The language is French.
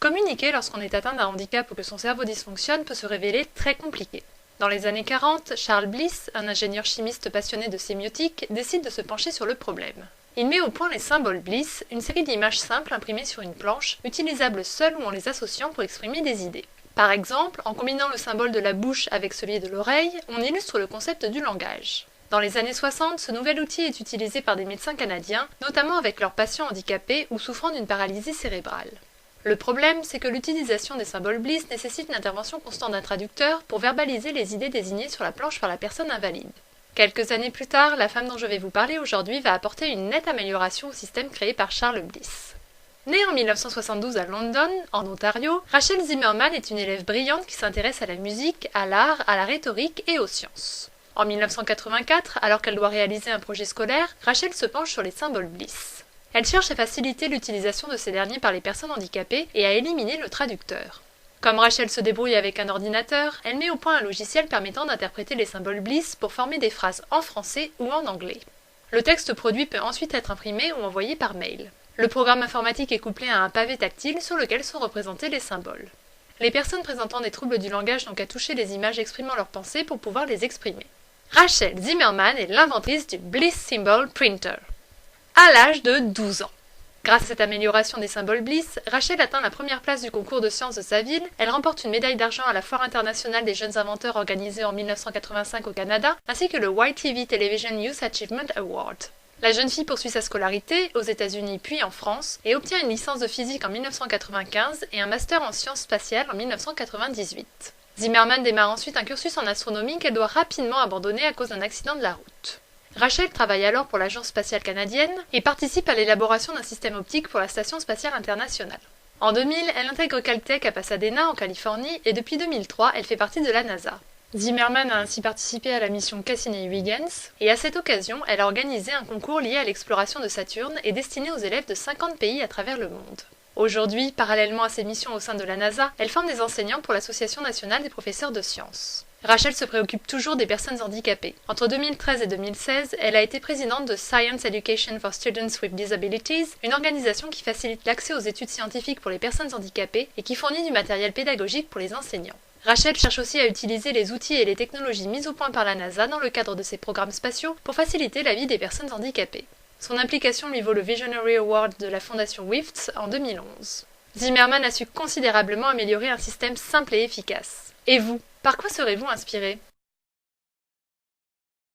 Communiquer lorsqu'on est atteint d'un handicap ou que son cerveau dysfonctionne peut se révéler très compliqué. Dans les années 40, Charles Bliss, un ingénieur chimiste passionné de sémiotique, décide de se pencher sur le problème. Il met au point les symboles Bliss, une série d'images simples imprimées sur une planche, utilisables seules ou en les associant pour exprimer des idées. Par exemple, en combinant le symbole de la bouche avec celui de l'oreille, on illustre le concept du langage. Dans les années 60, ce nouvel outil est utilisé par des médecins canadiens, notamment avec leurs patients handicapés ou souffrant d'une paralysie cérébrale. Le problème, c'est que l'utilisation des symboles Bliss nécessite l'intervention constante d'un traducteur pour verbaliser les idées désignées sur la planche par la personne invalide. Quelques années plus tard, la femme dont je vais vous parler aujourd'hui va apporter une nette amélioration au système créé par Charles Bliss. Née en 1972 à London, en Ontario, Rachel Zimmerman est une élève brillante qui s'intéresse à la musique, à l'art, à la rhétorique et aux sciences. En 1984, alors qu'elle doit réaliser un projet scolaire, Rachel se penche sur les symboles Bliss. Elle cherche à faciliter l'utilisation de ces derniers par les personnes handicapées et à éliminer le traducteur. Comme Rachel se débrouille avec un ordinateur, elle met au point un logiciel permettant d'interpréter les symboles Bliss pour former des phrases en français ou en anglais. Le texte produit peut ensuite être imprimé ou envoyé par mail. Le programme informatique est couplé à un pavé tactile sur lequel sont représentés les symboles. Les personnes présentant des troubles du langage n'ont qu'à toucher les images exprimant leurs pensées pour pouvoir les exprimer. Rachel Zimmerman est l'inventrice du Bliss Symbol Printer, à l'âge de 12 ans. Grâce à cette amélioration des symboles Bliss, Rachel atteint la première place du concours de sciences de sa ville, elle remporte une médaille d'argent à la Foire internationale des jeunes inventeurs organisée en 1985 au Canada, ainsi que le YTV Television Youth Achievement Award. La jeune fille poursuit sa scolarité, aux États-Unis puis en France, et obtient une licence de physique en 1995 et un master en sciences spatiales en 1998. Zimmerman démarre ensuite un cursus en astronomie qu'elle doit rapidement abandonner à cause d'un accident de la route. Rachel travaille alors pour l'Agence spatiale canadienne et participe à l'élaboration d'un système optique pour la Station spatiale internationale. En 2000, elle intègre Caltech à Pasadena en Californie et depuis 2003, elle fait partie de la NASA. Zimmerman a ainsi participé à la mission Cassini-Huygens et à cette occasion, elle a organisé un concours lié à l'exploration de Saturne et destiné aux élèves de 50 pays à travers le monde. Aujourd'hui, parallèlement à ses missions au sein de la NASA, elle forme des enseignants pour l'Association nationale des professeurs de sciences. Rachel se préoccupe toujours des personnes handicapées. Entre 2013 et 2016, elle a été présidente de Science Education for Students with Disabilities, une organisation qui facilite l'accès aux études scientifiques pour les personnes handicapées et qui fournit du matériel pédagogique pour les enseignants. Rachel cherche aussi à utiliser les outils et les technologies mises au point par la NASA dans le cadre de ses programmes spatiaux pour faciliter la vie des personnes handicapées. Son implication lui vaut le Visionary Award de la fondation WIFTS en 2011. Zimmerman a su considérablement améliorer un système simple et efficace. Et vous, par quoi serez-vous inspiré ?